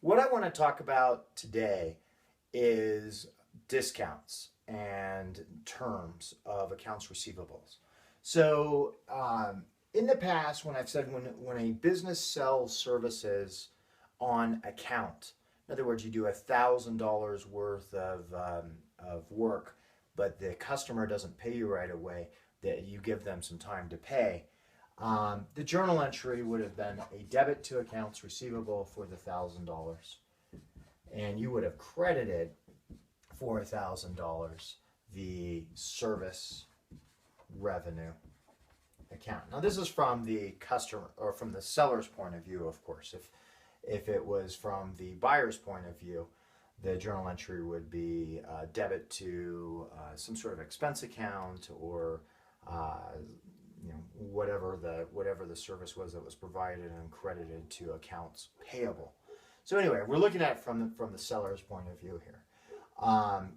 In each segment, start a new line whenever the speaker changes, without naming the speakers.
What I want to talk about today is discounts and terms of accounts receivables. So, in the past, when I've said when a business sells services on account, in other words, you do $1,000 worth of work, but the customer doesn't pay you right away, that you give them some time to pay. The journal entry would have been a debit to accounts receivable for the $1,000, and you would have credited for $1,000 the service revenue account. Now, this is from the customer or from the seller's point of view, of course. If it was from the buyer's point of view, the journal entry would be debit to some sort of expense account or whatever the service was that was provided and credited to accounts payable. So anyway, we're looking at it from the seller's point of view here.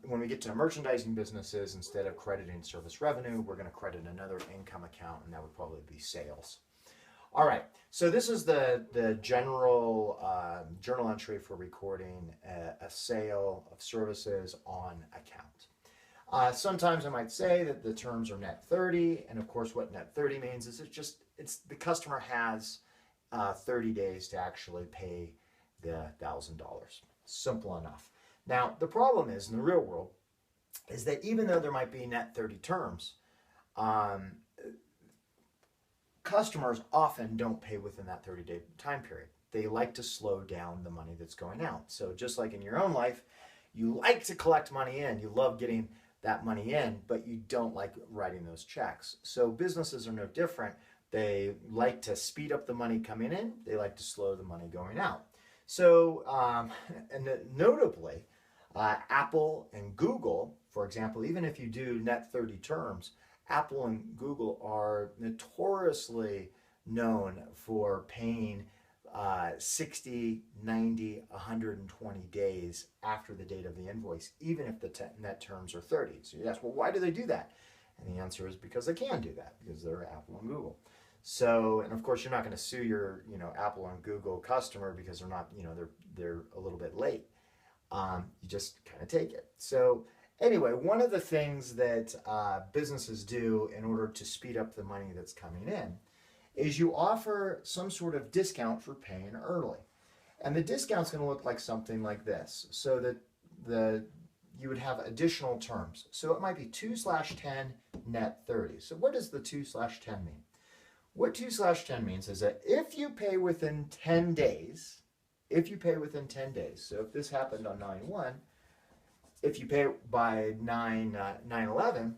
When we get to merchandising businesses, instead of crediting service revenue, we're going to credit another income account, and that would probably be sales. All right, so this is the general journal entry for recording a sale of services on account. Sometimes I might say that the terms are net 30, and of course what net 30 means is it's the customer has 30 days to actually pay the $1,000. Simple enough. Now, the problem is, in the real world, is that even though there might be net 30 terms, customers often don't pay within that 30-day time period. They like to slow down the money that's going out. So just like in your own life, you like to collect money in. You love getting that money in, but you don't like writing those checks. So businesses are no different. They like to speed up the money coming in. They like to slow the money going out. So, and notably, Apple and Google, for example, even if you do net 30 terms, Apple and Google are notoriously known for paying 60, 90, 120 days after the date of the invoice, even if the net terms are 30. So you ask, well, why do they do that? And the answer is because they can do that, because they're Apple and Google. So, and of course, you're not going to sue your, Apple and Google customer because they're not, they're a little bit late. You just kind of take it. So, anyway, one of the things that businesses do in order to speed up the money that's coming in is you offer some sort of discount for paying early. And the discount's going to look like something like this, so that you would have additional terms. So it might be 2/10 net 30. So what does the 2/10 mean? What 2/10 means is that if you pay within 10 days, so if this happened on 9/1, if you pay by 9/11,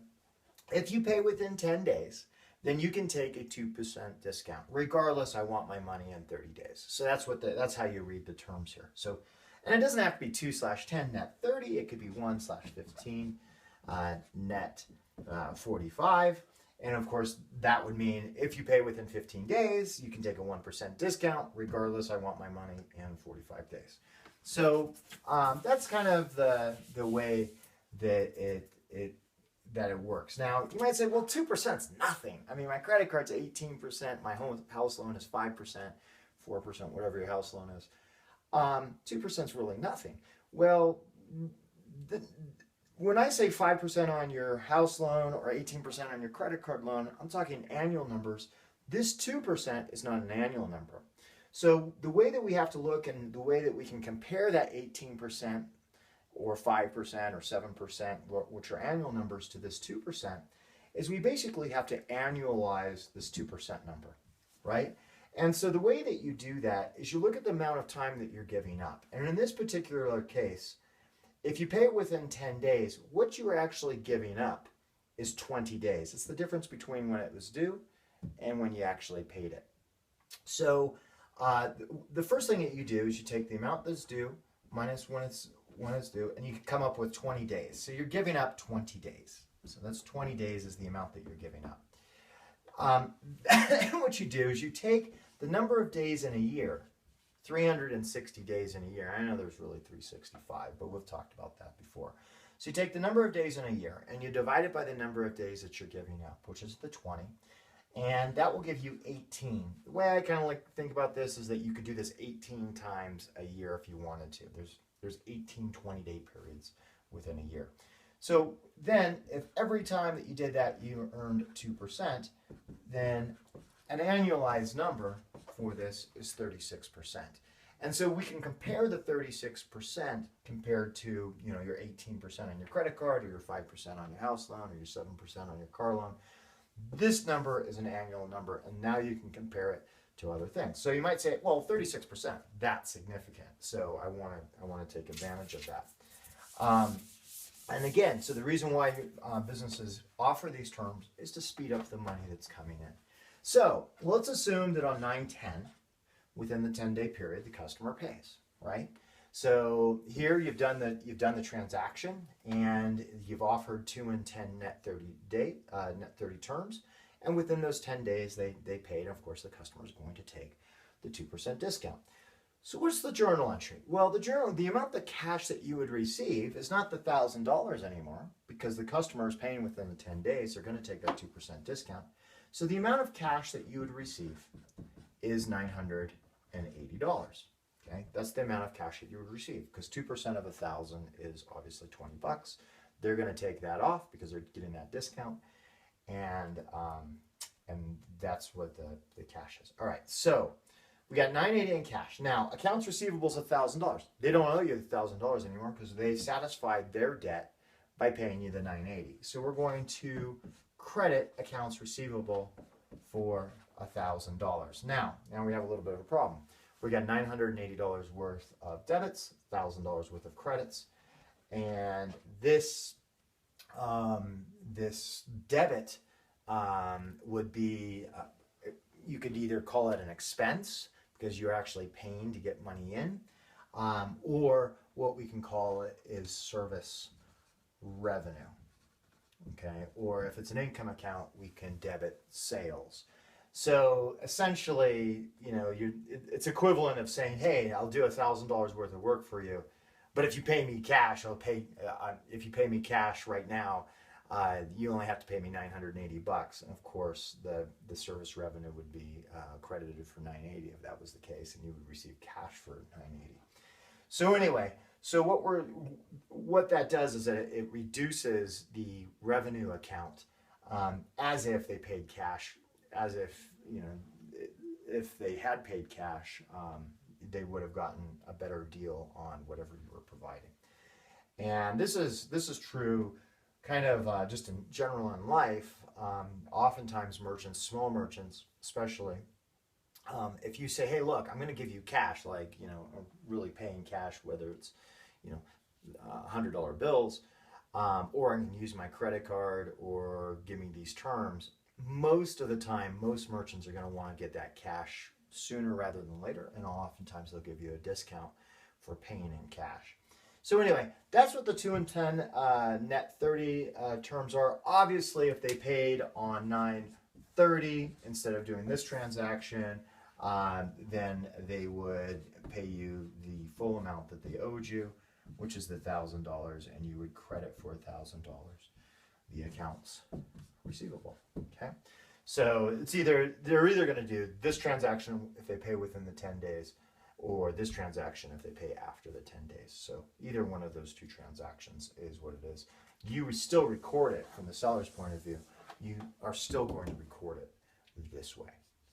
if you pay within 10 days, then you can take a 2% discount. Regardless, I want my money in 30 days. So that's how you read the terms here. So, and it doesn't have to be 2/10 net 30. It could be 1/15 net 45. And of course, that would mean if you pay within 15 days, you can take a 1% discount. Regardless, I want my money in 45 days. So that's kind of the way that it works. Now, you might say, well, 2% is nothing. I mean, my credit card's 18%, my house loan is 5%, 4%, whatever your house loan is. 2% is really nothing. Well, when I say 5% on your house loan or 18% on your credit card loan, I'm talking annual numbers. This 2% is not an annual number. So the way that we have to look and the way that we can compare that 18% or 5% or 7%, which are annual numbers, to this 2%, is we basically have to annualize this 2% number, right? And so the way that you do that is you look at the amount of time that you're giving up. And in this particular case, if you pay it within 10 days, what you are actually giving up is 20 days. It's the difference between when it was due and when you actually paid it. So the first thing that you do is you take the amount that's due minus when it's due, and you can come up with 20 days. So you're giving up 20 days. So that's 20 days is the amount that you're giving up. What you do is you take the number of days in a year, 360 days in a year. I know there's really 365, but we've talked about that before. So you take the number of days in a year and you divide it by the number of days that you're giving up, which is the 20. And that will give you 18. The way I kind of like to think about this is that you could do this 18 times a year if you wanted to. There's 18 20-day periods within a year. So then if every time that you did that you earned 2%, then an annualized number for this is 36%. And so we can compare the 36% compared to, your 18% on your credit card or your 5% on your house loan or your 7% on your car loan. This number is an annual number, and now you can compare it to other things. So you might say, well, 36%, that's significant. So I want to take advantage of that. And again, so the reason why businesses offer these terms is to speed up the money that's coming in. So let's assume that on 9/10, within the 10-day period, the customer pays, right? So here you've done the transaction, and you've offered 2 and 10 net 30 terms, and within those 10 days they paid. And of course, the customer is going to take the 2% discount. So what's the journal entry? Well, the amount of cash that you would receive is not the $1,000 anymore, because the customer is paying within the 10 days. They're going to take that 2% discount. So the amount of cash that you would receive is $980. Okay, that's the amount of cash that you would receive, because 2% of 1,000 is obviously $20. They're going to take that off because they're getting that discount, and that's what the cash is. All right, so we got $980 in cash. Now, accounts receivable is $1,000. They don't owe you $1,000 anymore because they satisfied their debt by paying you the $980. So we're going to credit accounts receivable for $1,000. Now we have a little bit of a problem. We got $980 worth of debits, $1,000 worth of credits, and this debit would be, you could either call it an expense because you're actually paying to get money in, or what we can call it is service revenue. Okay, or if it's an income account, we can debit sales. So essentially, it's equivalent of saying, hey, I'll do $1,000 worth of work for you, but if you pay me cash, if you pay me cash right now, you only have to pay me $980. And of course, the service revenue would be credited for $980 if that was the case, and you would receive cash for $980. So anyway, so what that does is that it reduces the revenue account as if they paid cash, as if if they had paid cash, they would have gotten a better deal on whatever you were providing. And this is true kind of just in general in life. Oftentimes merchants, small merchants especially, if you say, hey, look, I'm going to give you cash, like, really paying cash, whether it's, $100 bills, or I can use my credit card or give me these terms. Most of the time, most merchants are going to want to get that cash sooner rather than later, and oftentimes they'll give you a discount for paying in cash. So anyway, that's what the 2 and 10 net 30 terms are. Obviously, if they paid on 9/30 instead of doing this transaction, then they would pay you the full amount that they owed you, which is the $1,000, and you would credit for $1,000 the accounts receivable. Okay, so they're either going to do this transaction if they pay within the 10 days, or this transaction if they pay after the 10 days. So either one of those two transactions is what it is. You still record it from the seller's point of view. You are still going to record it this way.